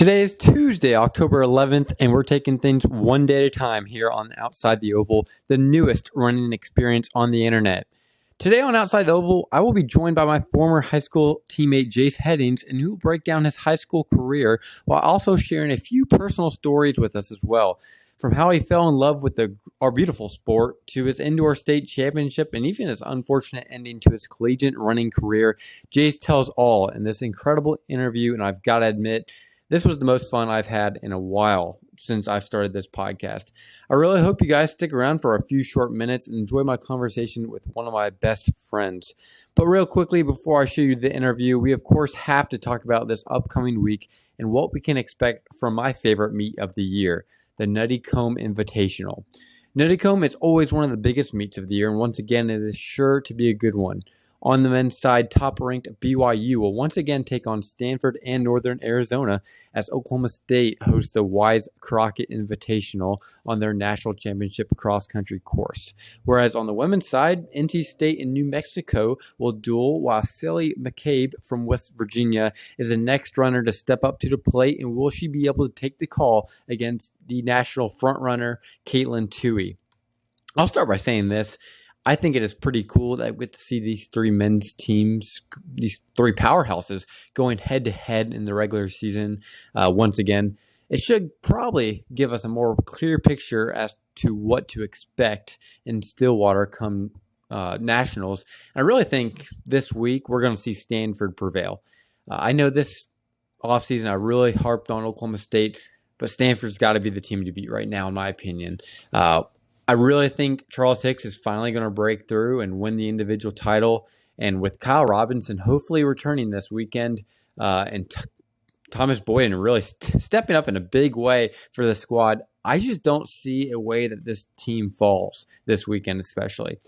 Today is Tuesday, October 11th, and we're taking things one day at a time here on Outside the Oval, the newest running experience on the internet. Today on Outside the Oval, I will be joined by my former high school teammate Jase Headings, and who will break down his high school career while also sharing a few personal stories with us as well. From how he fell in love with our beautiful sport to his indoor state championship and even his unfortunate ending to his collegiate running career, Jase tells all in this incredible interview, and I've got to admit, this was the most fun I've had in a while since I've started this podcast. I really hope you guys stick around for a few short minutes and enjoy my conversation with one of my best friends. But real quickly, before I show you the interview, we of course have to talk about this upcoming week and what we can expect from my favorite meet of the year, the Nutty Comb Invitational. Nutty Comb is always one of the biggest meets of the year, and once again, it is sure to be a good one. On the men's side, top-ranked BYU will once again take on Stanford and Northern Arizona as Oklahoma State hosts the Wise Crockett Invitational on their national championship cross-country course. Whereas on the women's side, NC State and New Mexico will duel, while Sally McCabe from West Virginia is the next runner to step up to the plate, and will she be able to take the call against the national frontrunner, Caitlin Toohey? I'll start by saying this. I think it is pretty cool that we get to see these three men's teams, these three powerhouses, going head-to-head in the regular season once again. It should probably give us a more clear picture as to what to expect in Stillwater come nationals. I really think this week we're going to see Stanford prevail. I know this offseason I really harped on Oklahoma State, but Stanford's got to be the team to beat right now, in my opinion. I really think Charles Hicks is finally going to break through and win the individual title. And with Kyle Robinson hopefully returning this weekend and Thomas Boyden really stepping up in a big way for the squad, I just don't see a way that this team falls this weekend especially.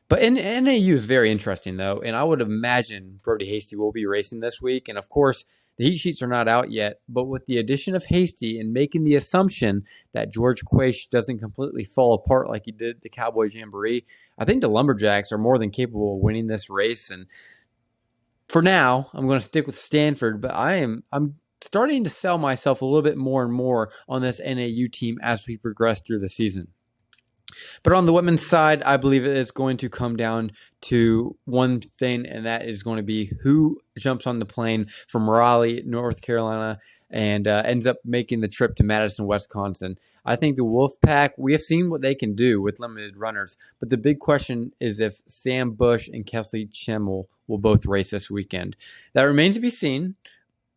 But NAU is very interesting, though, and I would imagine Brody Hasty will be racing this week. And, of course, the heat sheets are not out yet, but with the addition of Hasty and making the assumption that George Quaish doesn't completely fall apart like he did at the Cowboy Jamboree, I think the Lumberjacks are more than capable of winning this race. And for now, I'm going to stick with Stanford, but I'm starting to sell myself a little bit more and more on this NAU team as we progress through the season. But on the women's side, I believe it is going to come down to one thing, and that is going to be who jumps on the plane from Raleigh, North Carolina, and ends up making the trip to Madison, Wisconsin. I think the Wolfpack, we have seen what they can do with limited runners, but the big question is if Sam Bush and Kelsey Chemmel will both race this weekend. That remains to be seen.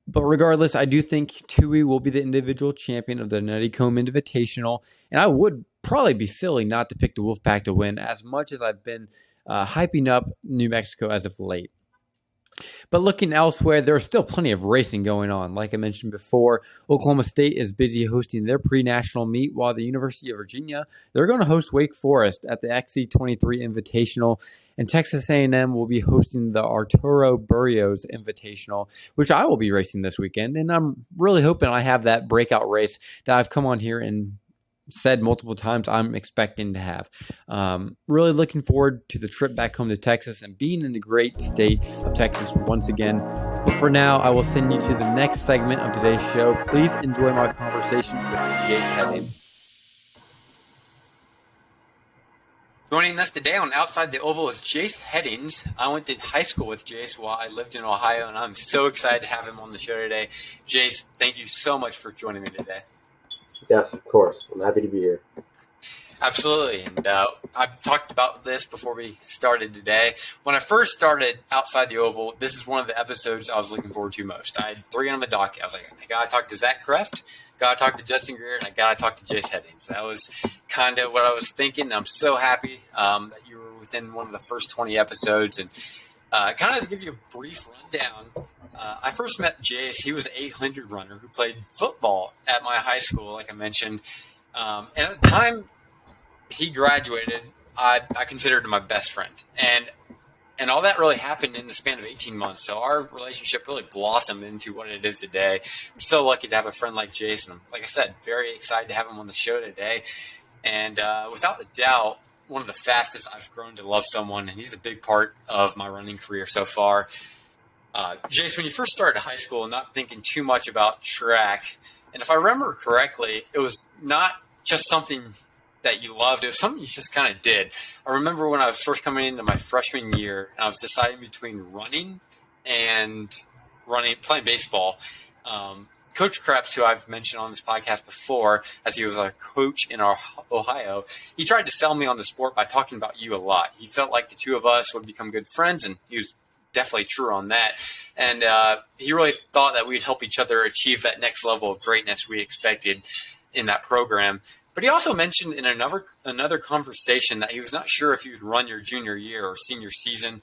But regardless, I do think Toohey will be the individual champion of the Nutty Comb Invitational, and I would probably be silly not to pick the Wolfpack to win as much as I've been hyping up New Mexico as of late. But looking elsewhere, there is still plenty of racing going on. Like I mentioned before, Oklahoma State is busy hosting their pre-national meet, while the University of Virginia, they're going to host Wake Forest at the XC23 Invitational, and Texas A&M will be hosting the Arturo Burrios Invitational, which I will be racing this weekend. And I'm really hoping I have that breakout race that I've come on here and said multiple times I'm expecting to have. Really looking forward to the trip back home to Texas and being in the great state of Texas once again. But for now, I will send you to the next segment of today's show. Please enjoy my conversation with Jase Headings. Joining us today on Outside the Oval is Jase Headings. I went to high school with Jase while I lived in Ohio, and I'm so excited to have him on the show today. Jase, thank you so much for joining me today. Yes, of course. I'm happy to be here. Absolutely. And I've talked about this before we started today. When I first started Outside the Oval, this is one of the episodes I was looking forward to most. I had 3 on the docket. I was like, I got to talk to Zach Kreft, got to talk to Justin Greer, and I got to talk to Jase Headings. That was kind of what I was thinking. I'm so happy that you were within one of the first 20 episodes. And kind of to give you a brief rundown, I first met Jase. He was an 800 runner who played football at my high school, like I mentioned. And at the time he graduated, I considered him my best friend. And all that really happened in the span of 18 months. So our relationship really blossomed into what it is today. I'm so lucky to have a friend like Jase. And like I said, very excited to have him on the show today. And without a doubt, one of the fastest I've grown to love someone. And he's a big part of my running career so far. Jase, when you first started high school, not thinking too much about track, and if I remember correctly, it was not just something that you loved; it was something you just kind of did. I remember when I was first coming into my freshman year, and I was deciding between running and playing baseball. Coach Krebs, who I've mentioned on this podcast before, as he was a coach in Ohio, he tried to sell me on the sport by talking about you a lot. He felt like the two of us would become good friends, and he was definitely true on that. And he really thought that we'd help each other achieve that next level of greatness we expected in that program. But he also mentioned in another conversation that he was not sure if you'd run your junior year or senior season.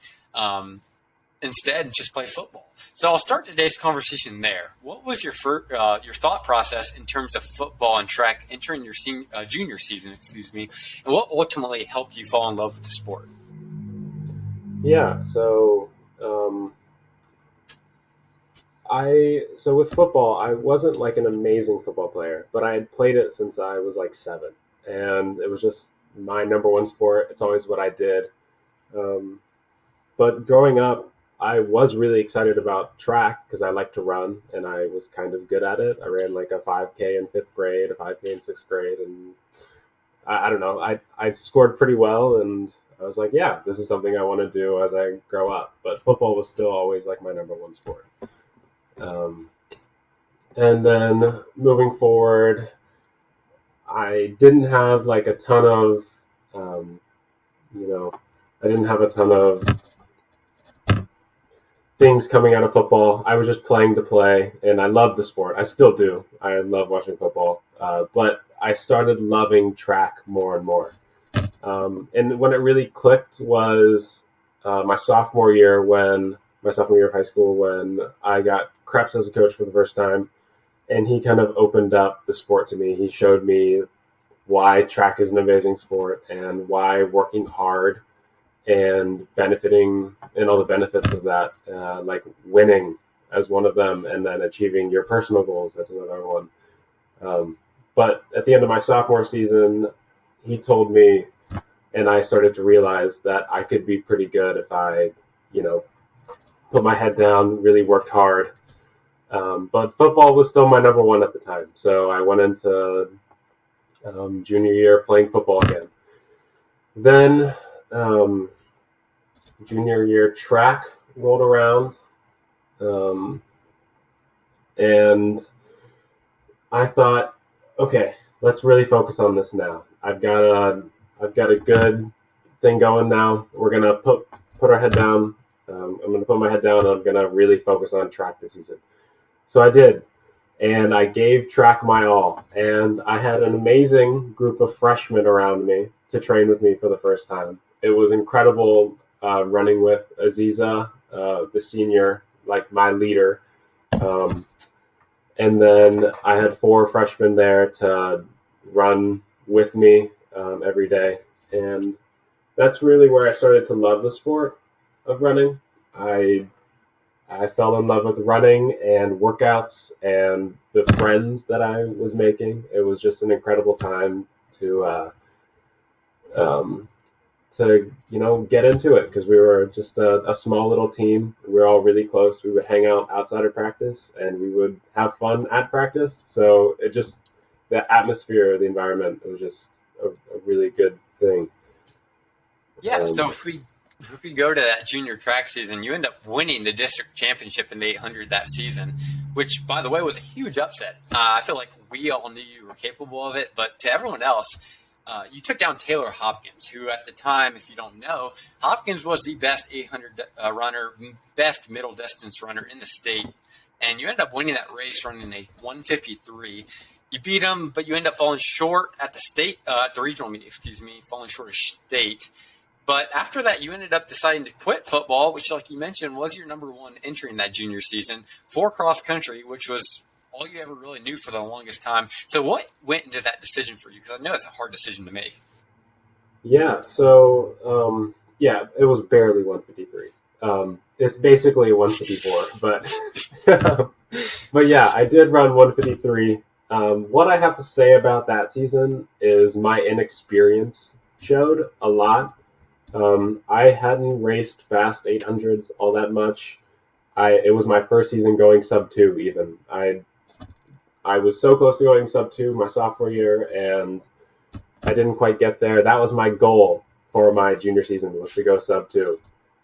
Instead, just play football. So I'll start today's conversation there. What was your thought process in terms of football and track entering your junior season, and what ultimately helped you fall in love with the sport? Yeah, so with football, I wasn't like an amazing football player, but I had played it since I was like 7, and it was just my number one sport. It's always what I did. But growing up, I was really excited about track because I like to run, and I was kind of good at it. I ran like a 5K in 5th grade, a 5K in 6th grade, and I don't know. I scored pretty well, and I was like, yeah, this is something I want to do as I grow up. But football was still always like my number one sport. And then moving forward, I didn't have like a ton of, I didn't have a ton of things coming out of football. I was just playing to play, and I love the sport. I still do. I love watching football. But I started loving track more and more. And when it really clicked was my sophomore year of high school, when I got Krebs as a coach for the first time, and he kind of opened up the sport to me. He showed me why track is an amazing sport and why working hard and benefiting and all the benefits of that, like winning as one of them, and then achieving your personal goals, that's another one. But at the end of my sophomore season, he told me, and I started to realize that I could be pretty good if I, put my head down, really worked hard. But football was still my number one at the time. So I went into junior year playing football again. Then junior year track rolled around. And I thought, okay, let's really focus on this now. I've got a good thing going now. We're gonna put our head down. I'm gonna put my head down, and I'm gonna really focus on track this season. So I did, and I gave track my all. And I had an amazing group of freshmen around me to train with me for the first time. It was incredible running with Aziza, the senior, like my leader. And then I had 4 freshmen there to run with me every day. And that's really where I started to love the sport of running. I fell in love with running and workouts and the friends that I was making. It was just an incredible time to get into it, because we were just a small little team. We were all really close. We would hang out outside of practice, and we would have fun at practice. So the atmosphere, the environment, it was just a really good thing. Yeah, so if we go to that junior track season, you end up winning the district championship in the 800 that season, which, by the way, was a huge upset. I feel like we all knew you were capable of it, but to everyone else, you took down Taylor Hopkins, who at the time, if you don't know, Hopkins was the best 800 runner, best middle distance runner in the state, and you end up winning that race running a 1:53. You beat him, but you end up falling short at the regional meet, falling short of state. But after that, you ended up deciding to quit football, which, like you mentioned, was your number one entry in that junior season, for cross country, which was all you ever really knew for the longest time. So what went into that decision for you? Because I know it's a hard decision to make. Yeah, so, it was barely 153. It's basically a 154, but but yeah, I did run 153. What I have to say about that season is my inexperience showed a lot. I hadn't raced fast 800s all that much. It was my first season going sub 2 even. I was so close to going sub 2 my sophomore year, and I didn't quite get there. That was my goal for my junior season, was to go sub 2.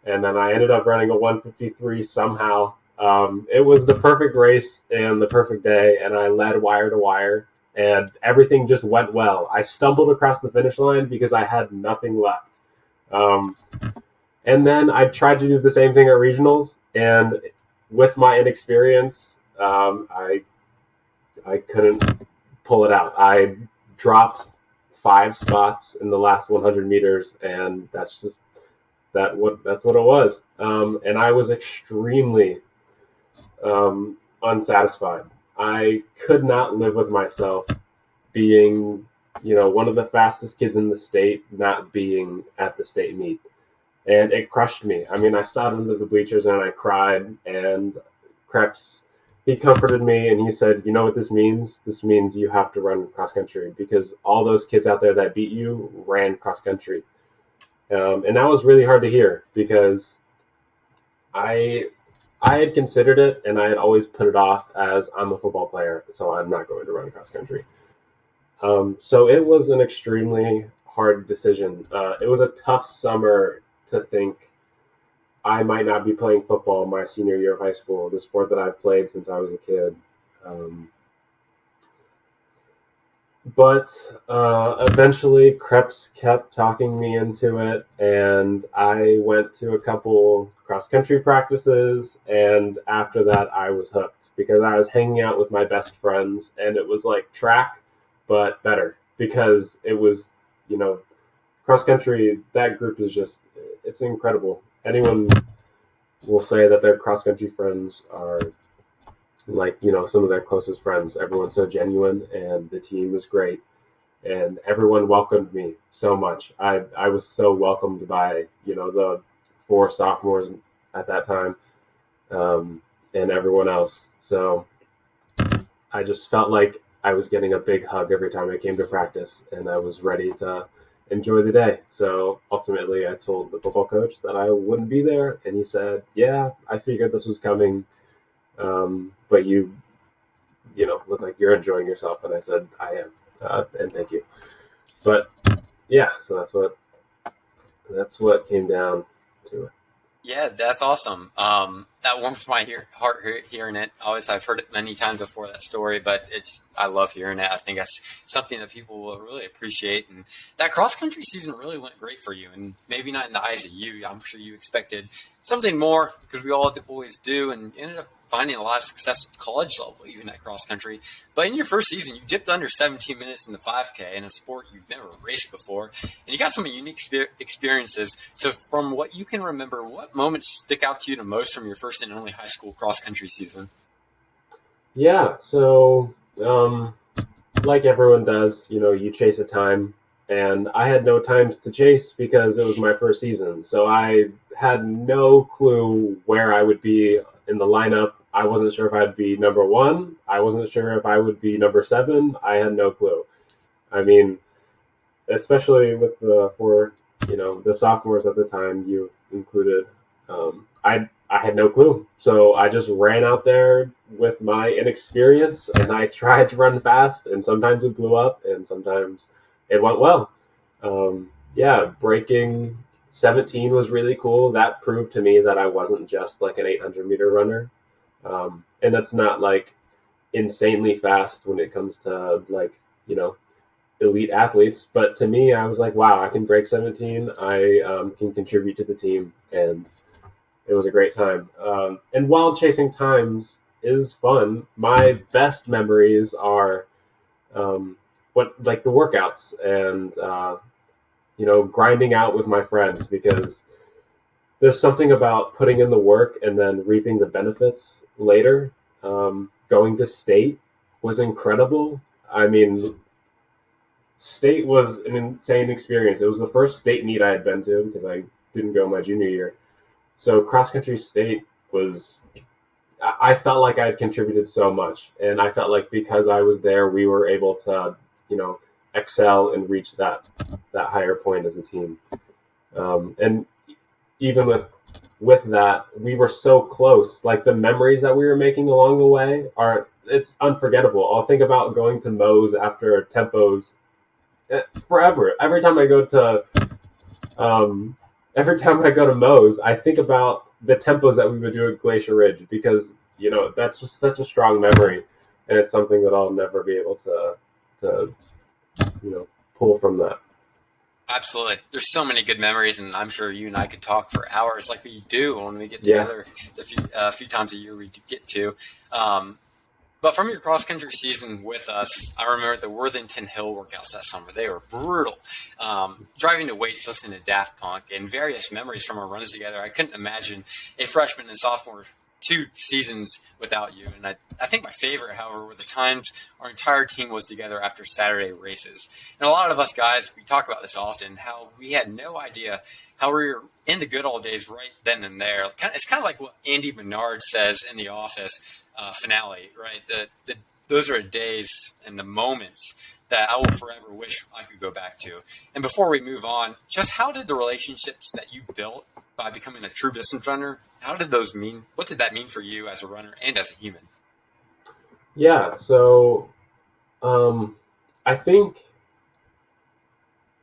And then I ended up running a 153 somehow. It was the perfect race and the perfect day, and I led wire to wire, and everything just went well. I stumbled across the finish line because I had nothing left. And then I tried to do the same thing at regionals, and with my inexperience, I couldn't pull it out. I dropped 5 spots in the last 100 meters, and that's what it was. And I was extremely unsatisfied. I could not live with myself being, one of the fastest kids in the state, not being at the state meet. And it crushed me. I mean, I sat under the bleachers and I cried, and Krebs, he comforted me and he said, you know what this means? This means you have to run cross country, because all those kids out there that beat you ran cross country. And that was really hard to hear, because I had considered it, and I had always put it off as, I'm a football player, so I'm not going to run cross country. So it was an extremely hard decision. It was a tough summer to think I might not be playing football my senior year of high school, the sport that I've played since I was a kid. But eventually Krebs kept talking me into it, and I went to a couple cross-country practices, and after that I was hooked, because I was hanging out with my best friends, and it was like track, but better, because it was, cross-country, that group is just, it's incredible. Anyone will say that their cross-country friends are like, some of their closest friends. Everyone's so genuine, and the team is great, and everyone welcomed me so much. I was so welcomed by, the 4 sophomores at that time, and everyone else. So I just felt like I was getting a big hug every time I came to practice, and I was ready to enjoy the day. So ultimately I told the football coach that I wouldn't be there, and he said, yeah, I figured this was coming. But you look like you're enjoying yourself. And I said, I am, and thank you. But yeah, so that's what came down to it. Yeah, that's awesome. That warms my heart hearing it. I've heard it many times before, that story, but I love hearing it. I think that's something that people will really appreciate. And that cross-country season really went great for you, and maybe not in the eyes of you. I'm sure you expected something more, because we all always do, and ended up finding a lot of success at college level, even at cross-country. But in your first season, you dipped under 17 minutes in the 5K in a sport you've never raced before, and you got some unique experiences. So from what you can remember, what moments stick out to you the most from your first and only high school cross-country season? Yeah, so like everyone does, you chase a time, and I had no times to chase because it was my first season. So I had no clue where I would be in the lineup. I wasn't sure if I'd be number 1. I wasn't sure if I would be number 7. I had no clue. I mean, especially with the sophomores at the time you included, I had no clue. So I just ran out there with my inexperience, and I tried to run fast, and sometimes it blew up and sometimes it went well. Breaking 17 was really cool. That proved to me that I wasn't just like an 800-meter runner. And that's not like insanely fast when it comes to elite athletes. But to me, I was like, wow, I can break 17. I can contribute to the team, and it was a great time. And while chasing times is fun, my best memories are the workouts and grinding out with my friends, because there's something about putting in the work and then reaping the benefits later. Going to state was incredible. I mean, state was an insane experience. It was the first state meet I had been to, because I didn't go my junior year. So cross-country state was, I felt like I had contributed so much. And I felt like because I was there, we were able to, excel and reach that higher point as a team. And even with with that, we were so close. Like the memories that we were making along the way it's unforgettable. I'll think about going to Moe's after tempos forever. Every time I go to Moe's, I think about the tempos that we would do at Glacier Ridge because that's just such a strong memory, and it's something that I'll never be able to pull from that. Absolutely. There's so many good memories, and I'm sure you and I could talk for hours like we do when we get together a few times a year we get to. But from your cross-country season with us, I remember the Worthington Hill workouts that summer. They were brutal. Driving to weights, listening to Daft Punk, and various memories from our runs together. I couldn't imagine a freshman and sophomore 2 seasons without you. And I think my favorite, however, were the times our entire team was together after Saturday races. And a lot of us guys, we talk about this often, how we had no idea how we were in the good old days right then and there. It's kind of like what Andy Bernard says in The Office finale, right? Those are days and the moments that I will forever wish I could go back to. And before we move on, just how did the relationships that you built by becoming a true distance runner, what did that mean for you as a runner and as a human? Yeah, so I think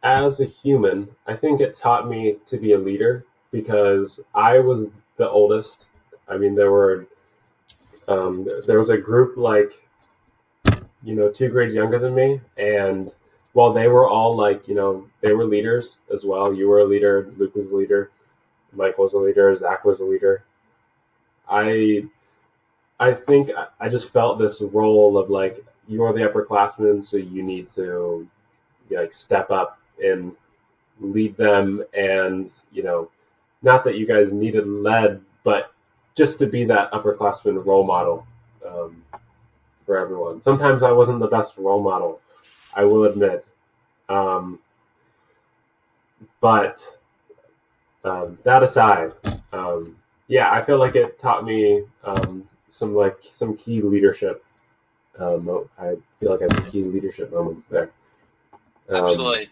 as a human, I think it taught me to be a leader because I was the oldest. I mean, there was a group like 2 grades younger than me, and while they were all they were leaders as well. You were a leader, Luke was a leader, Mike was a leader, Zach was a leader. I think I just felt this role of you're the upperclassmen, so you need to step up and lead them, and not that you guys needed led, but just to be that upperclassman role model for everyone. Sometimes I wasn't the best role model, I will admit, but that aside, I feel like it taught me some key leadership. I feel like I had some key leadership moments there. Absolutely.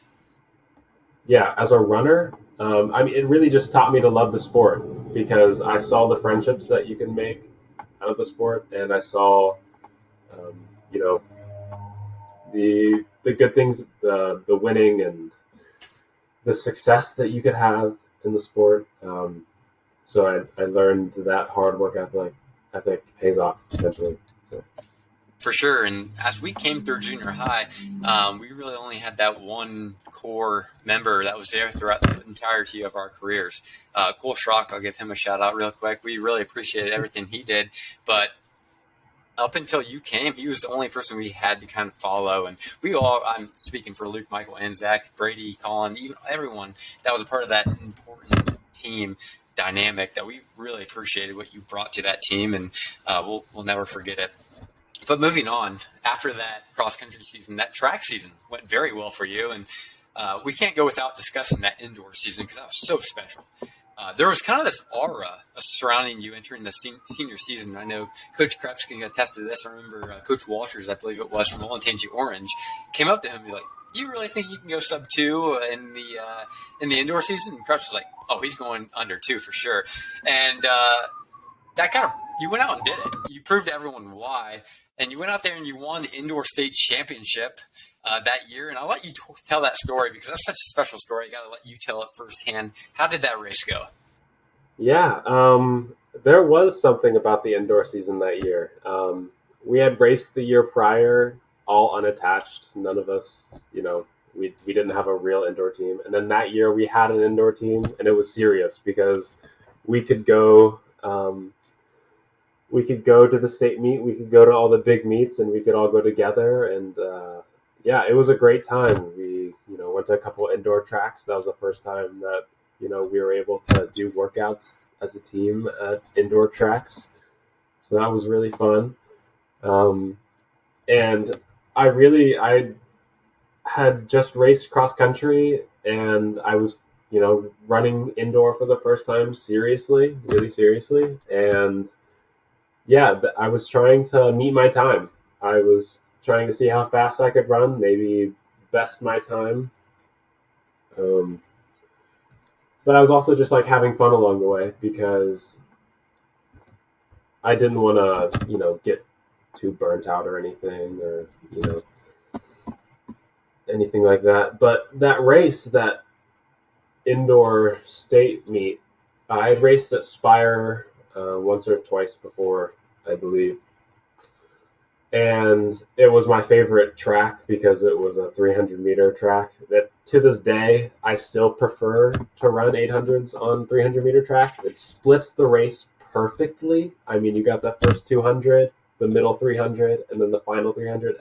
As a runner, it really just taught me to love the sport because I saw the friendships that you can make out of the sport, and I saw, the good things, the winning and the success that you could have in the sport. So I learned that hard work ethic pays off eventually. So. For sure. And as we came through junior high, we really only had that one core member that was there throughout the entirety of our careers. Cole Schrock, I'll give him a shout out real quick. We really appreciated everything he did. But up until you came, he was the only person we had to kind of follow. And I'm speaking for Luke, Michael, and Zach, Brady, Colin, even everyone that was a part of that important team dynamic that we really appreciated what you brought to that team. And we'll never forget it. But moving on, after that cross-country season, that track season went very well for you. And we can't go without discussing that indoor season because that was so special. There was kind of this aura surrounding you entering the senior season. I know Coach Krebs can attest to this. I remember Coach Walters, I believe it was, from Olentangy Orange, came up to him. He's like, "Do you really think you can go sub 2 in the indoor season?" And Krebs was like, "Oh, he's going under 2 for sure." And that kind of, you went out and did it. You proved to everyone why. And you went out there and you won the indoor state championship that year. And I'll let you tell that story because that's such a special story. I got to let you tell it firsthand. How did that race go? Yeah, there was something about the indoor season that year. We had raced the year prior, all unattached. None of us, we didn't have a real indoor team. And then that year we had an indoor team, and it was serious because we could go to the state meet, we could go to all the big meets, and we could all go together. And it was a great time. We went to a couple indoor tracks. That was the first time that we were able to do workouts as a team at indoor tracks. So that was really fun. And I had just raced cross country, and I was running indoor for the first time really seriously. And I was trying to meet my time. I was trying to see how fast I could run, maybe best my time. but I was also just like having fun along the way because I didn't want to, get too burnt out or anything, or anything like that. But that race, that indoor state meet, I had raced at Spire once or twice before, I believe. And it was my favorite track because it was a 300-meter track that to this day, I still prefer to run 800s on 300-meter track. It splits the race perfectly. I mean, you got that first 200, the middle 300, and then the final 300.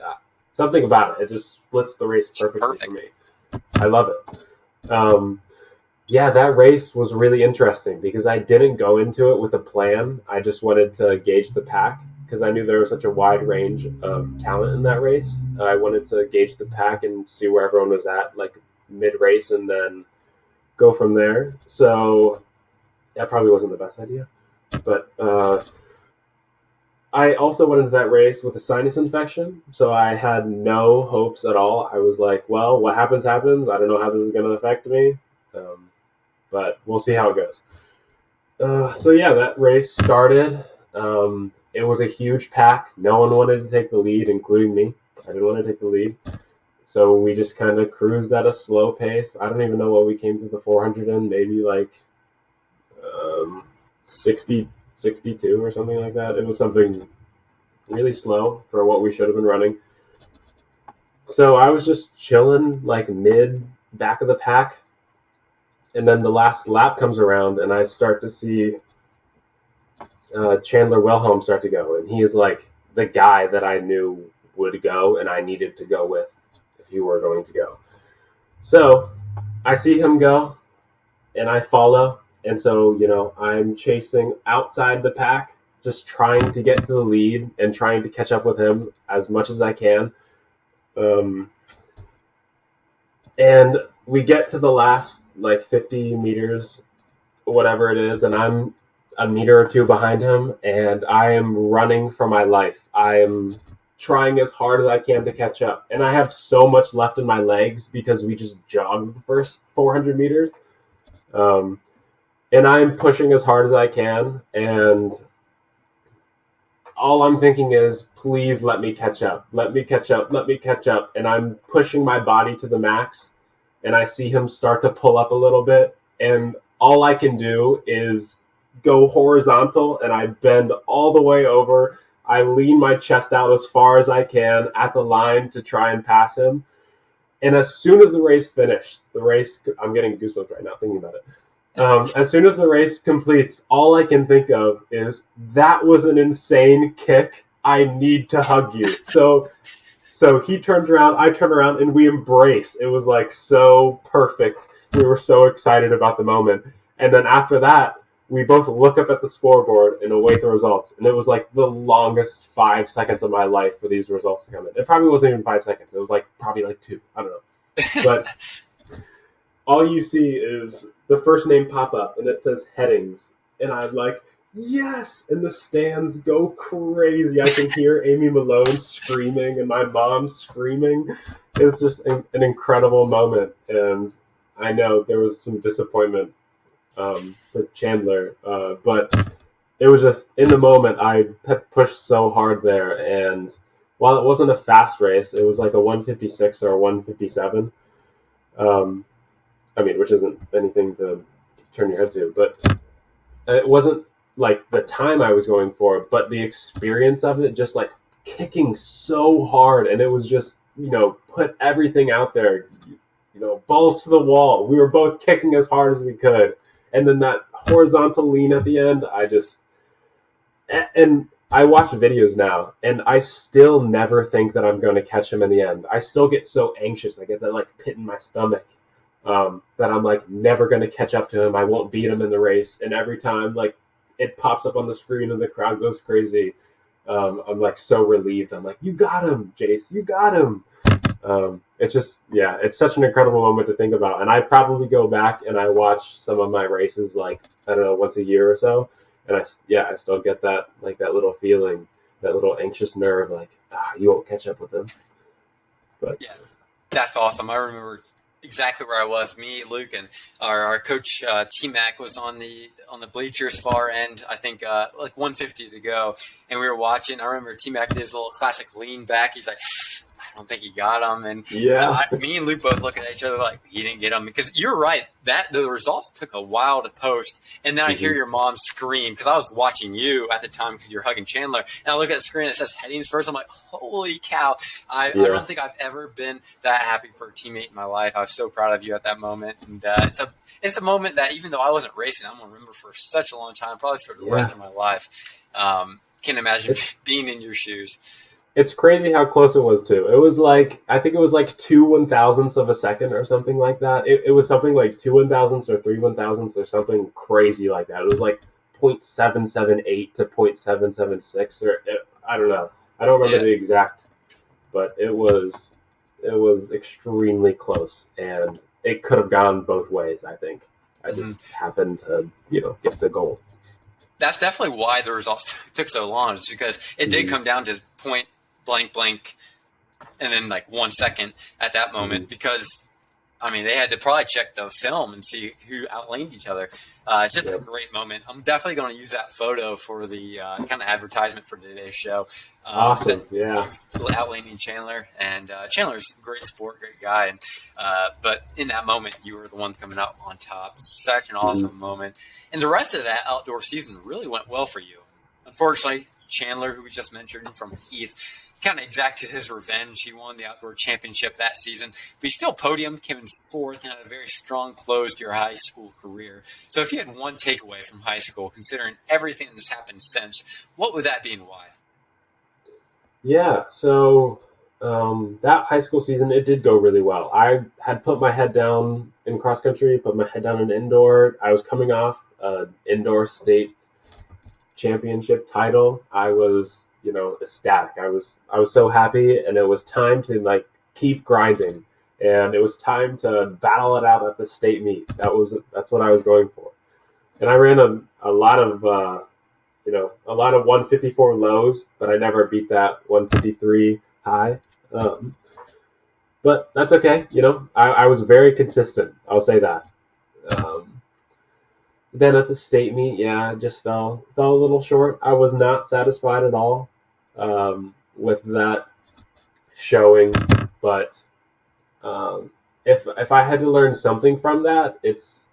Something about it. It just splits the race perfectly for me. I love it. Yeah, that race was really interesting because I didn't go into it with a plan. I just wanted to gauge the pack because I knew there was such a wide range of talent in that race. I wanted to gauge the pack and see where everyone was at, like mid-race, and then go from there. So that probably wasn't the best idea. But I also went into that race with a sinus infection, so I had no hopes at all. I was like, well, what happens, happens. I don't know how this is going to affect me. But we'll see how it goes. So yeah, that race started. It was a huge pack. No one wanted to take the lead, including me. I didn't want to take the lead. So we just kind of cruised at a slow pace. I don't even know what we came through the 400 in, maybe like 60, 62 or something like that. It was something really slow for what we should have been running. So I was just chilling like mid back of the pack. And then the last lap comes around, and I start to see Chandler Wilhelm start to go. And he is like the guy that I knew would go, and I needed to go with if he were going to go. So I see him go, and I follow. And so, I'm chasing outside the pack, just trying to get to the lead and trying to catch up with him as much as I can. And we get to the last like 50 meters, whatever it is, and I'm a meter or two behind him, and I am running for my life. I am trying as hard as I can to catch up. And I have so much left in my legs because we just jogged the first 400 meters. And I'm pushing as hard as I can, and all I'm thinking is, please let me catch up. Let me catch up. Let me catch up. And I'm pushing my body to the max, and I see him start to pull up a little bit, and all I can do is go horizontal, and I bend all the way over. I lean my chest out as far as I can at the line to try and pass him. And as soon as the race finished, I'm getting goosebumps right now thinking about it. As soon as the race completes, all I can think of is, that was an insane kick. I need to hug you. So he turns around, I turn around, and we embrace. It was like so perfect. We were so excited about the moment. And then after that, we both look up at the scoreboard and await the results. And it was like the longest 5 seconds of my life for these results to come in. It probably wasn't even 5 seconds. It was like probably like 2. I don't know. But all you see is the first name pop up, and it says Headings. And I'm like, yes! And the stands go crazy. I can hear Amy Malone screaming and my mom screaming. It's just an incredible moment. And I know there was some disappointment for Chandler, but it was just, in the moment, I pushed so hard there. And while it wasn't a fast race, it was like a 156 or a 157. Which isn't anything to turn your head to, but it wasn't like the time I was going for, but the experience of it, just like kicking so hard, and it was just, put everything out there, balls to the wall. We were both kicking as hard as we could. And then that horizontal lean at the end, and I watch videos now, and I still never think that I'm going to catch him in the end. I still get so anxious. I get that like pit in my stomach. That I'm like never going to catch up to him. I won't beat him in the race. And every time like it pops up on the screen and the crowd goes crazy, I'm like so relieved. I'm like, you got him, Jase, you got him. It's just, it's such an incredible moment to think about. And I probably go back and I watch some of my races, like, I don't know, once a year or so. And I still get that, like that little feeling, that little anxious nerve, like, you won't catch up with him. But yeah, that's awesome. I remember exactly where I was. Me, Luke, and our coach T Mac was on the bleachers far end. I think like 150 to go, and we were watching. I remember T Mac did his little classic lean back. He's like, I don't think he got him, and Yeah. me and Luke both looking at each other like he didn't get him, because you're right that the results took a while to post, and then I hear your mom scream, because I was watching you at the time because you're hugging Chandler, and I look at the screen and it says Headings first. I'm like, holy cow! I don't think I've ever been that happy for a teammate in my life. I was so proud of you at that moment, and it's a moment that even though I wasn't racing, I'm gonna remember for such a long time, probably for the rest of my life. Can't imagine being in your shoes. It's crazy how close it was too. It was like, I think it was like 2/1000ths of a second or something like that. It was something like 2/1000ths or 3/1000ths or something crazy like that. It was like 0.778 to 0.776 or I don't know. I don't remember the exact, but it was extremely close, and it could have gone both ways. I think I just happened to get the goal. That's definitely why the results took so long, is because it did come down to point blank, and then like 1 second at that moment, because I mean they had to probably check the film and see who outlaned each other. It's just a great moment. I'm definitely going to use that photo for the kind of advertisement for today's show. Awesome, yeah. Outlaning Chandler, and Chandler's a great sport, great guy, and but in that moment you were the one coming out on top. Such an awesome moment, and the rest of that outdoor season really went well for you. Unfortunately, Chandler, who we just mentioned from Heath, kind of exacted his revenge. He won the outdoor championship that season, but he still podiumed, came in fourth, and had a very strong close to your high school career. So if you had one takeaway from high school, considering everything that's happened since, what would that be and why? Yeah, so that high school season, it did go really well. I had put my head down in cross country, put my head down in indoor. I was coming off an indoor state championship title. I was ecstatic. I was so happy, and it was time to keep grinding, and it was time to battle it out at the state meet. That's what I was going for, and I ran a lot of 154 lows, but I never beat that 153 high. But that's okay. I was very consistent. I'll say that. Then at the state meet, I just fell a little short. I was not satisfied at all with that showing. But if I had to learn something from that, it's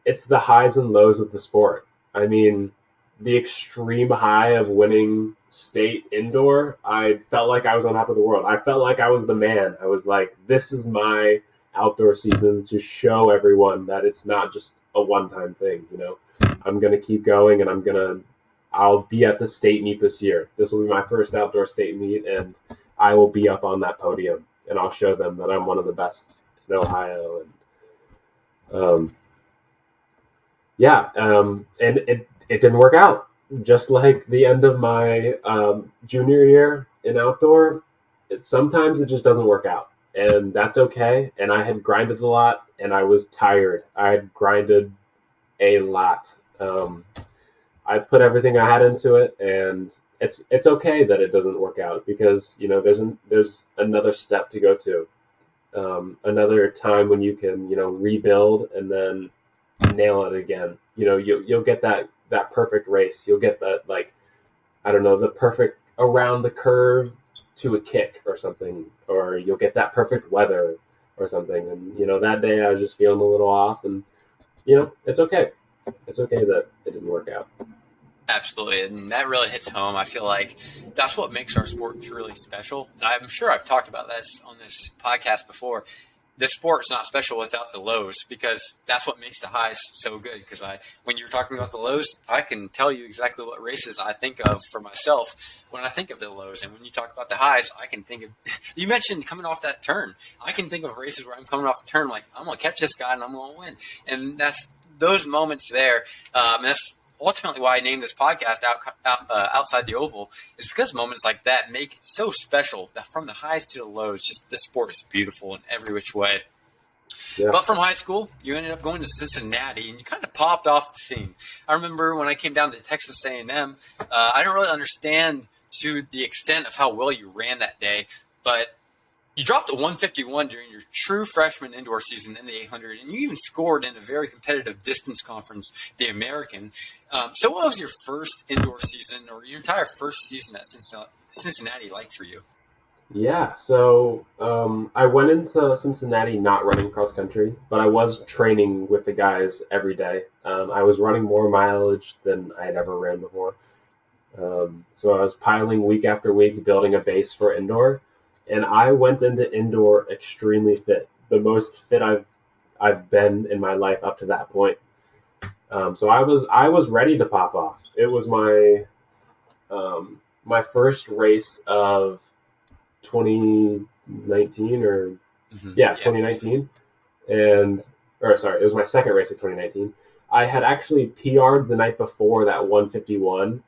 the highs and lows of the sport. I mean, the extreme high of winning state indoor, I felt like I was on top of the world. I felt like I was the man. I was like, this is my outdoor season to show everyone that it's not just a one-time thing. I'm going to keep going, and I'll be at the state meet this year. This will be my first outdoor state meet, and I will be up on that podium, and I'll show them that I'm one of the best in Ohio. And and it didn't work out. Just like the end of my junior year in outdoor, sometimes it just doesn't work out, and that's okay. And I had grinded a lot, and I was tired. I had grinded a lot. I put everything I had into it, and it's okay that it doesn't work out, because there's another step to go to, another time when you can rebuild and then nail it again. You'll get that perfect race. You'll get that the perfect around the curve to a kick or something, or you'll get that perfect weather or something. And that day I was just feeling a little off, and it's okay. It's okay that it didn't work out. Absolutely, and that really hits home. I feel like that's what makes our sport truly special. And I'm sure I've talked about this on this podcast before. This sport's not special without the lows, because that's what makes the highs so good. Because when you're talking about the lows, I can tell you exactly what races I think of for myself when I think of the lows. And when you talk about the highs, I can think of, you mentioned coming off that turn. I can think of races where I'm coming off the turn, like, I'm going to catch this guy and I'm going to win. And that's those moments there. And that's ultimately why I named this podcast Outside the Oval, is because moments like that make it so special, that from the highs to the lows, just this sport is beautiful in every which way. Yeah. But from high school, you ended up going to Cincinnati, and you kind of popped off the scene. I remember when I came down to Texas A&M, I didn't really understand to the extent of how well you ran that day, but You dropped a 151 during your true freshman indoor season in the 800, and you even scored in a very competitive distance conference, the American. So what was your first indoor season, or your entire first season at Cincinnati like for you? Yeah, so I went into Cincinnati not running cross country, but I was training with the guys every day. I was running more mileage than I had ever ran before. So I was piling week after week, building a base for indoor, and I went into indoor extremely fit, the most fit I've been in my life up to that point. So I was ready to pop off. It was my first race of 2019 or yeah, 2019, and or sorry, it was my second race of 2019. I had actually PR'd the night before that 151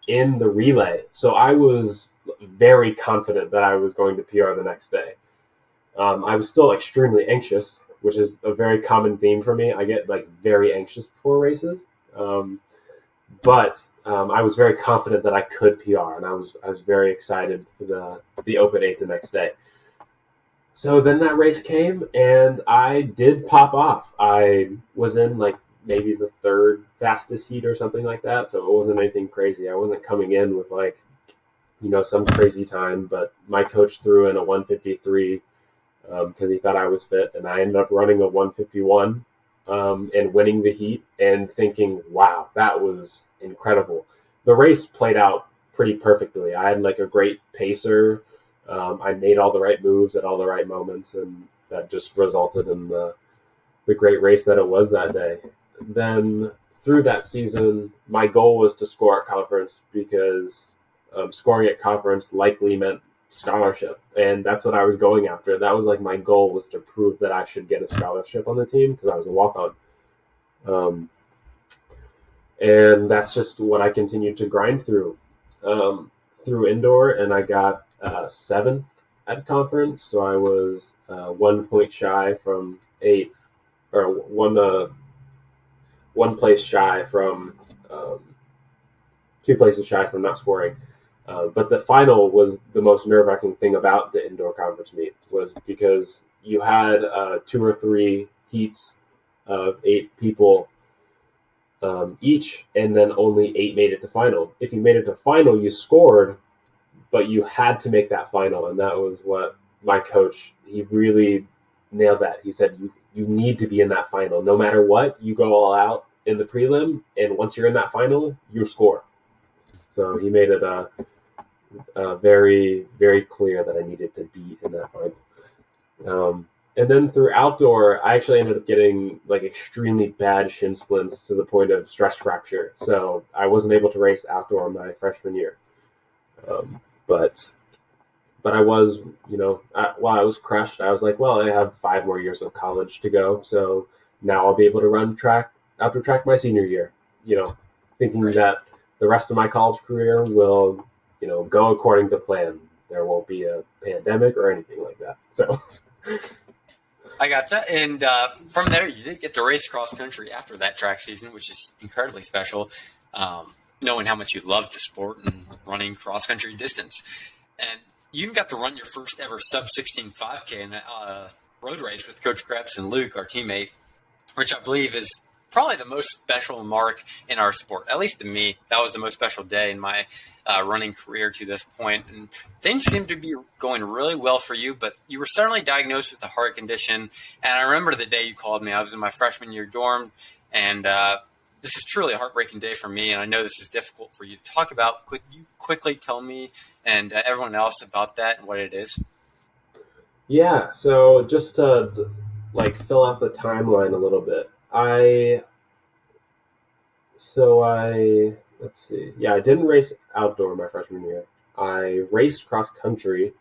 in the relay, so I was very confident that I was going to PR the next day. I was still extremely anxious, which is a very common theme for me. I get like very anxious before races, but I was very confident that I could PR, and I was very excited for the Open 8 the next day. So then that race came, and I did pop off. I was in like maybe the third fastest heat or something like that, so it wasn't anything crazy. I wasn't coming in with like some crazy time, but my coach threw in a 153 because he thought I was fit, and I ended up running a 151 and winning the heat and thinking, wow, that was incredible. The race played out pretty perfectly. I had like a great pacer. I made all the right moves at all the right moments, and that just resulted in the great race that it was that day. Then through that season, my goal was to score at conference because scoring at conference likely meant scholarship, and that's what I was going after. That was like my goal, was to prove that I should get a scholarship on the team because I was a walk-on. And that's just what I continued to grind through indoor, and I got seventh at conference, so I was 1 point shy from eighth, or one place shy from 2 places shy from not scoring. But the final was the most nerve-wracking thing about the indoor conference meet, was because you had 2 or 3 heats of 8 people each, and then only 8 made it to final. If you made it to final, you scored, but you had to make that final, and that was what my coach, he really nailed that. He said, you need to be in that final. No matter what, you go all out in the prelim, and once you're in that final, you score. So he made it very, very clear that I needed to be in that final. And then through outdoor, I actually ended up getting like extremely bad shin splints to the point of stress fracture. So I wasn't able to race outdoor my freshman year. But I was, while I was crushed, I was like, well, I have 5 more years of college to go. So now I'll be able to run outdoor track my senior year, thinking that the rest of my college career will, go according to plan. There won't be a pandemic or anything like that. So I got that. And from there, you did get to race cross country after that track season, which is incredibly special, knowing how much you love the sport and running cross country distance. And you even got to run your first ever sub 16 5K in a road race with Coach Krebs and Luke, our teammate, which I believe is probably the most special mark in our sport. At least to me, that was the most special day in my running career to this point. And things seemed to be going really well for you, but you were suddenly diagnosed with a heart condition. And I remember the day you called me. I was in my freshman year dorm, and this is truly a heartbreaking day for me, and I know this is difficult for you to talk about. Could you quickly tell me and everyone else about that and what it is? yeah, so just to like fill out the timeline a little bit, let's see. Yeah, I didn't race outdoor my freshman year. I raced cross country,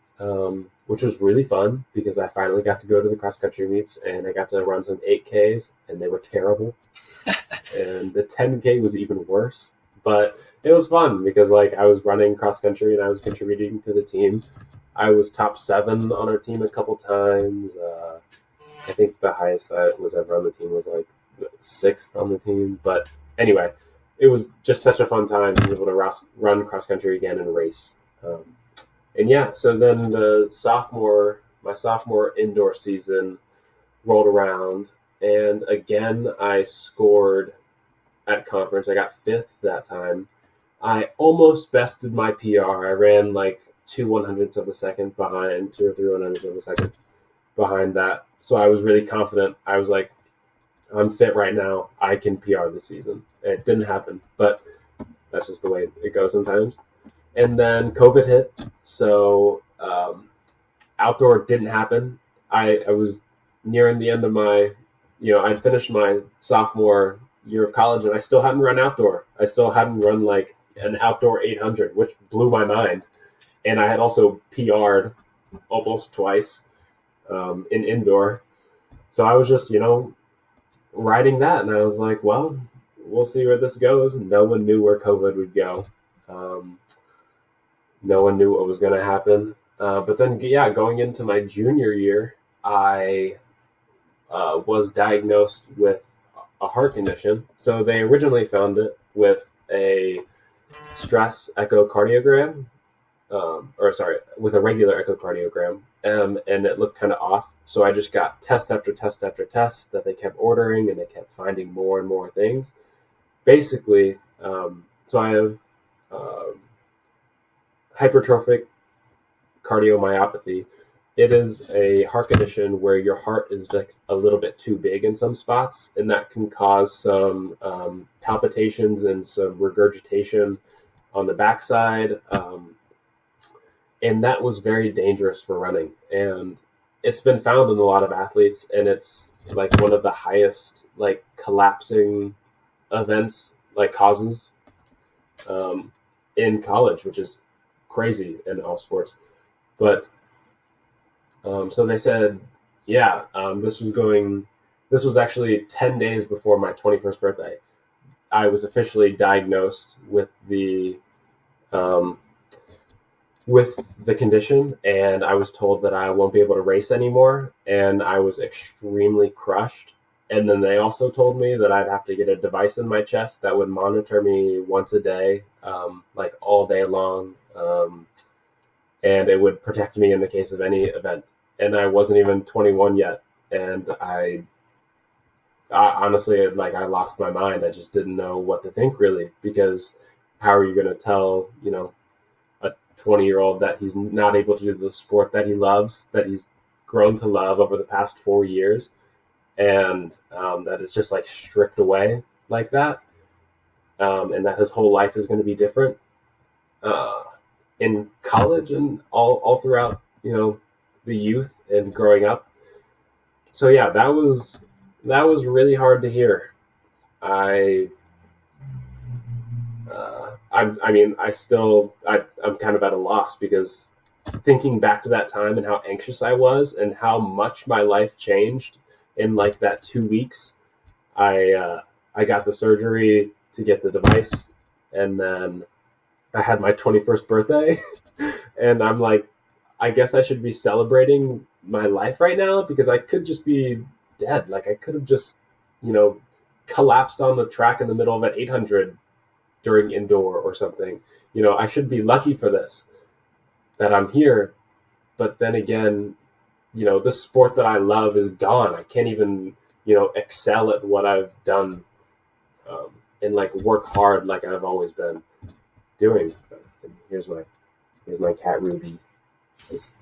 which was really fun because I finally got to go to the cross country meets, and I got to run some 8Ks, and they were terrible. And the 10K was even worse, but it was fun because like I was running cross country and I was contributing to the team. I was top 7 on our team a couple times. I think the highest I was ever on the team was like 6th on the team. But anyway, it was just such a fun time to be able to run cross country again and race. And yeah, so then the sophomore my sophomore indoor season rolled around, and again I scored at conference. I got fifth that time. I almost bested my PR. I ran like 2/100ths of a second behind, 2 or 3 100ths of a second behind that. So I was really confident. I was like, I'm fit right now. I can PR this season. It didn't happen, but that's just the way it goes sometimes. And then COVID hit, so outdoor didn't happen. I was nearing the end of my, I'd finished my sophomore year of college, and I still hadn't run outdoor. I still hadn't run like an outdoor 800, which blew my mind. And I had also PR'd almost twice in indoor. So I was just, riding that, and I was like, well, we'll see where this goes. No one knew where COVID would go. No one knew what was going to happen. But then, going into my junior year, I was diagnosed with a heart condition. So they originally found it with a stress echocardiogram, with a regular echocardiogram, and it looked kind of off. So I just got test after test after test that they kept ordering, and they kept finding more and more things. Basically, so I have hypertrophic cardiomyopathy. It is a heart condition where your heart is just a little bit too big in some spots, and that can cause some palpitations and some regurgitation on the backside. And that was very dangerous for running. And it's been found in a lot of athletes, and it's like one of the highest like collapsing events, like causes in college, which is crazy in all sports. But so they said, this was actually 10 days before my 21st birthday. I was officially diagnosed with the condition, and I was told that I won't be able to race anymore, and I was extremely crushed. And then they also told me that I'd have to get a device in my chest that would monitor me once a day, like all day long, and it would protect me in the case of any event. And I wasn't even 21 yet, and I honestly, like, I lost my mind. I just didn't know what to think, really, because how are you going to tell, a 20-year-old that he's not able to do the sport that he loves, that he's grown to love over the past 4 years, and that it's just like stripped away like that, and that his whole life is going to be different in college and all throughout, the youth and growing up. So yeah, that was really hard to hear. I'm kind of at a loss, because thinking back to that time and how anxious I was and how much my life changed in like that 2 weeks. I got the surgery to get the device, and then I had my 21st birthday, and I'm like, I guess I should be celebrating my life right now, because I could just be dead. Like, I could have just, collapsed on the track in the middle of an 800 during indoor or something. I should be lucky for this, that I'm here. But then again, this sport that I love is gone. I can't even, excel at what I've done, and like work hard like I've always been doing. Here's my cat Ruby. Just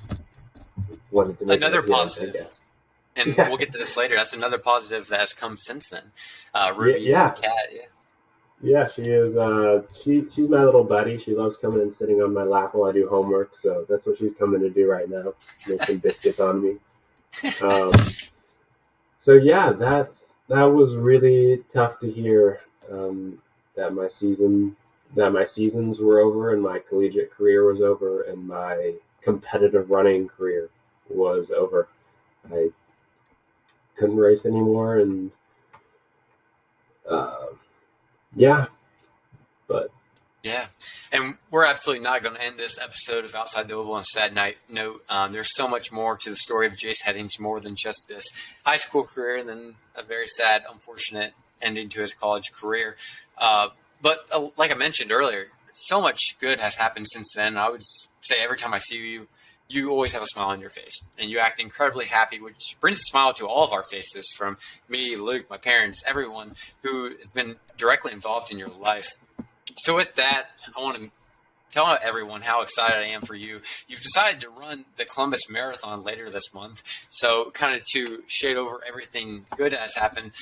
wanted to make another an appearance, positive. I guess. And we'll get to this later. That's another positive that has come since then. Ruby, the cat. Yeah, she is. She's my little buddy. She loves coming and sitting on my lap while I do homework. So that's what she's coming to do right now. Make some biscuits on me. So yeah, that was really tough to hear, that my seasons were over, and my collegiate career was over, and my competitive running career was over. I couldn't race anymore, and and we're absolutely not going to end this episode of Outside the Oval on a sad note. There's so much more to the story of Jase Headings, more than just this high school career, than a very sad, unfortunate ending to his college career. But like I mentioned earlier, so much good has happened since then. I would say every time I see you, you always have a smile on your face, and you act incredibly happy, which brings a smile to all of our faces, from me, Luke, my parents, everyone who has been directly involved in your life. So with that, I want to tell everyone how excited I am for you. You've decided to run the Columbus Marathon later this month. So kind of to shade over everything good that has happened,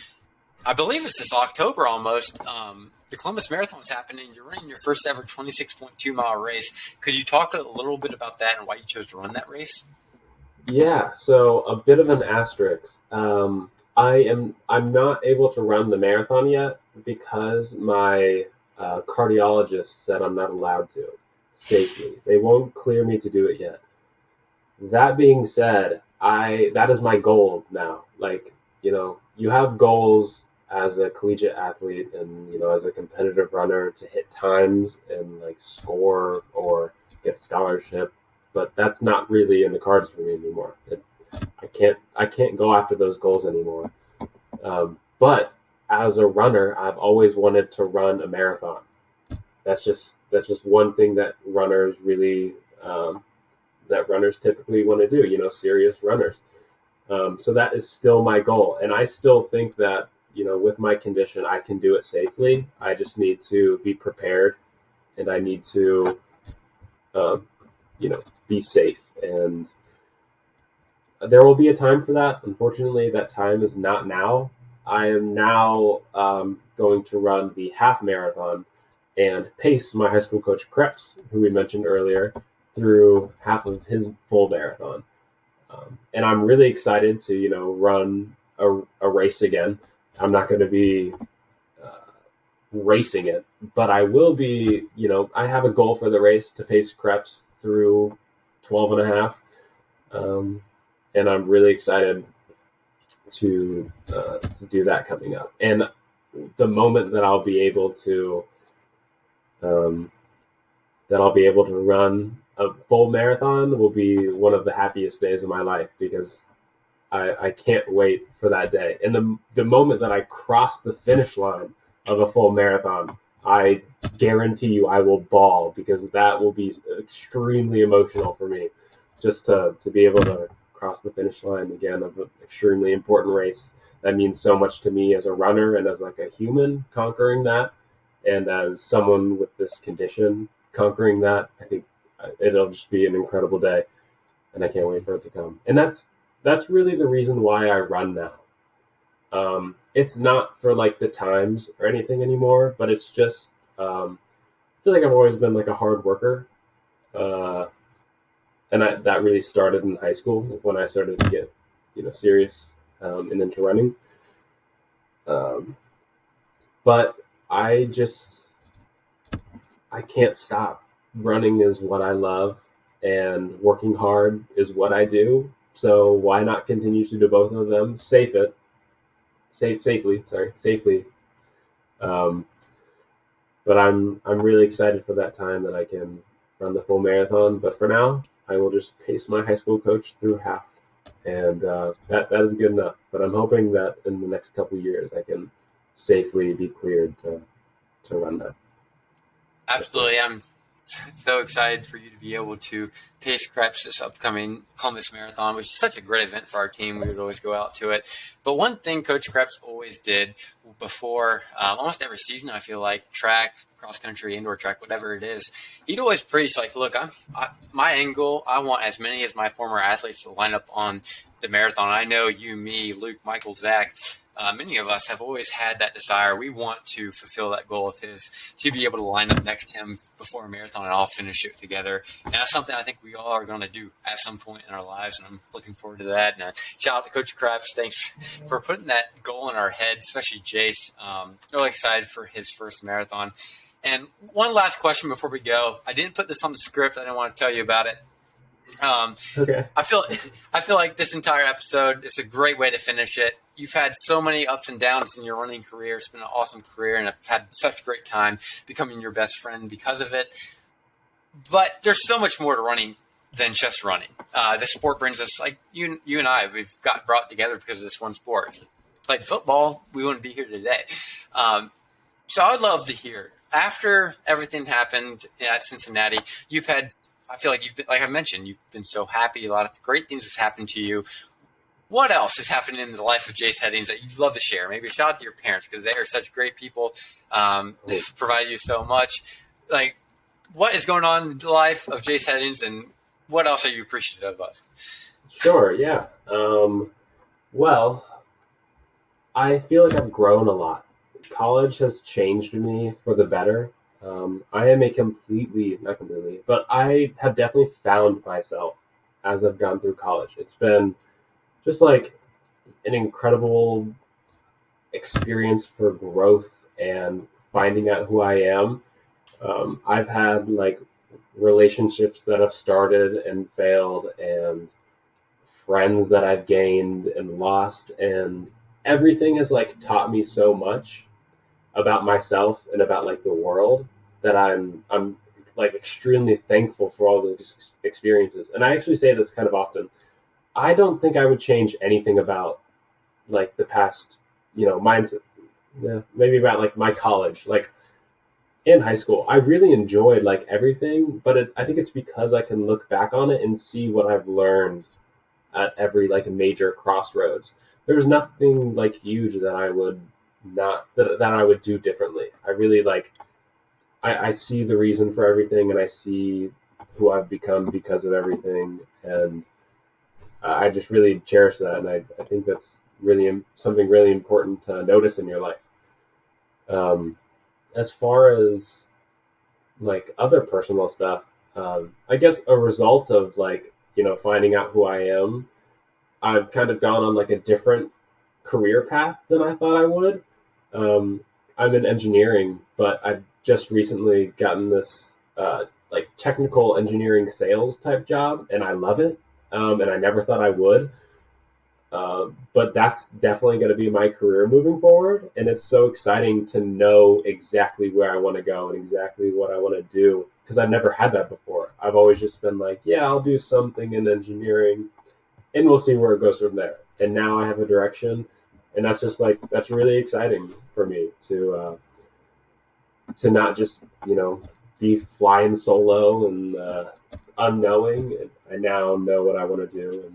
I believe it's this October almost. The Columbus Marathon is happening. You're running your first ever 26.2 mile race. Could you talk a little bit about that and why you chose to run that race? Yeah, so a bit of an asterisk. I'm not able to run the marathon yet because my cardiologist said I'm not allowed to safely. They won't clear me to do it yet. That being said, that is my goal now. Like, you have goals as a collegiate athlete and, as a competitive runner to hit times and like score or get scholarship, but that's not really in the cards for me anymore. I can't go after those goals anymore. But as a runner, I've always wanted to run a marathon. That's just one thing that runners really typically want to do. Serious runners. So that is still my goal, and I still think that with my condition, I can do it safely. I just need to be prepared, and I need to be safe. And there will be a time for that. Unfortunately, that time is not now. I am now going to run the half marathon and pace my high school coach Krebs, who we mentioned earlier, through half of his full marathon. And I'm really excited to, run a race again. I'm not going to be racing it, but I will be, I have a goal for the race to pace Krebs through 12 and a half. And I'm really excited to do that coming up. And the moment that I'll be able to run a full marathon will be one of the happiest days of my life, because I can't wait for that day. And the moment that I cross the finish line of a full marathon, I guarantee you I will bawl, because that will be extremely emotional for me, just to be able to cross the finish line again of an extremely important race. That means so much to me as a runner and as like a human conquering that, and as someone with this condition conquering that. I think it'll just be an incredible day, and I can't wait for it to come. And that's really the reason why I run now. It's not for like the times or anything anymore, but it's just I feel like I've always been like a hard worker, and that really started in high school when I started to get serious and into running. But I can't stop. Running is what I love, and working hard is what I do. So why not continue to do both of them? Safely. But I'm really excited for that time that I can run the full marathon. But for now, I will just pace my high school coach through half, and that is good enough. But I'm hoping that in the next couple of years, I can safely be cleared to run that. Absolutely. I'm so excited for you to be able to pace Krebs this upcoming Columbus Marathon, which is such a great event for our team. We would always go out to it. But one thing Coach Krebs always did before almost every season, I feel like, track, cross country, indoor track, whatever it is, he'd always preach like, look, my end goal, I want as many as my former athletes to line up on the marathon. I know you, me, Luke, Michael, Zach, many of us have always had that desire. We want to fulfill that goal of his, to be able to line up next to him before a marathon and all finish it together. And that's something I think we all are going to do at some point in our lives, and I'm looking forward to that. And shout out to Coach Krebs. Thanks for putting that goal in our head, especially Jase. Really excited for his first marathon. And one last question before we go. I didn't put this on the script. I didn't want to tell you about it. Okay. I feel like this entire episode is a great way to finish it. You've had so many ups and downs in your running career. It's been an awesome career, and I've had such a great time becoming your best friend because of it. But there's so much more to running than just running. This sport brings us, like you and I, we've got brought together because of this one sport. If you played football, we wouldn't be here today. So I'd love to hear, after everything happened at Cincinnati, you've had I feel like you've been, like I mentioned, you've been so happy. A lot of great things have happened to you. What else has happened in the life of Jase Headings that you'd love to share? Maybe a shout out to your parents because they are such great people. They've provided you so much. Like, what is going on in the life of Jase Headings, and what else are you appreciative of? Sure, yeah. Well, I feel like I've grown a lot. College has changed me for the better. I am not completely, but I have definitely found myself as I've gone through college. It's been just like an incredible experience for growth and finding out who I am. I've had like relationships that have started and failed, and friends that I've gained and lost, and everything has like taught me so much about myself and about like the world that I'm like extremely thankful for all those experiences. And I actually say this kind of often. I don't think I would change anything about like the past, maybe about like my college, like in high school. I really enjoyed like everything, but I think it's because I can look back on it and see what I've learned at every like major crossroads. There was nothing like huge that I would that I would do differently. I really like I see the reason for everything, and I see who I've become because of everything, and I just really cherish that, and I think that's really something really important to notice in your life. As far as like other personal stuff, I guess a result of like finding out who I am, I've kind of gone on like a different career path than I thought I would. I'm in engineering, but I've just recently gotten this like technical engineering sales type job, and I love it. And I never thought I would. But that's definitely going to be my career moving forward. And it's so exciting to know exactly where I want to go and exactly what I want to do, because I've never had that before. I've always just been like, yeah, I'll do something in engineering and we'll see where it goes from there. And now I have a direction, and that's really exciting for me to not just, be flying solo and unknowing. I now know what I want to do.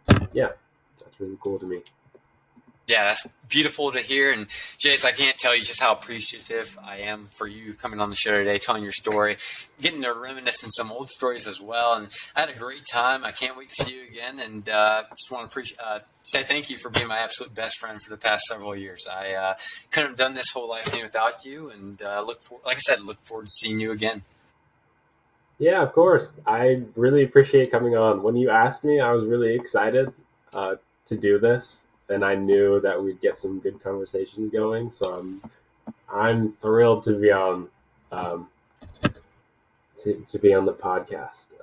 And yeah, that's really cool to me. Yeah, that's beautiful to hear. And Jase, I can't tell you just how appreciative I am for you coming on the show today, telling your story, getting to reminisce in some old stories as well. And I had a great time. I can't wait to see you again. And just want to say thank you for being my absolute best friend for the past several years. I couldn't have done this whole life thing without you. And look forward to seeing you again. Yeah, of course. I really appreciate coming on. When you asked me, I was really excited to do this. And I knew that we'd get some good conversations going, so I'm thrilled to be on to be on the podcast,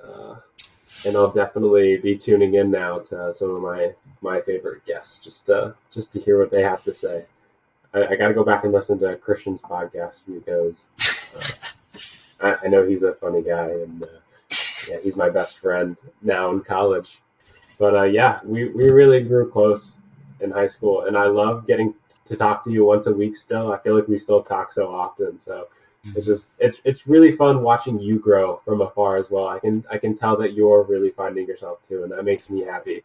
and I'll definitely be tuning in now to some of my favorite guests just to hear what they have to say. I got to go back and listen to Christian's podcast because I know he's a funny guy, and he's my best friend now in college. But we really grew close in high school, and I love getting to talk to you once a week still. I feel like we still talk so often, so it's really fun watching you grow from afar as well. I can tell that you're really finding yourself too, and that makes me happy.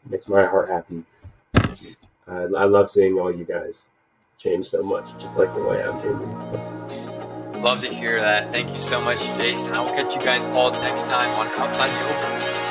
Makes my heart happy. I love seeing all you guys change so much, just like the way I'm changing. Love to hear that. Thank you so much, Jason. I will catch you guys all next time on Outside the Oval.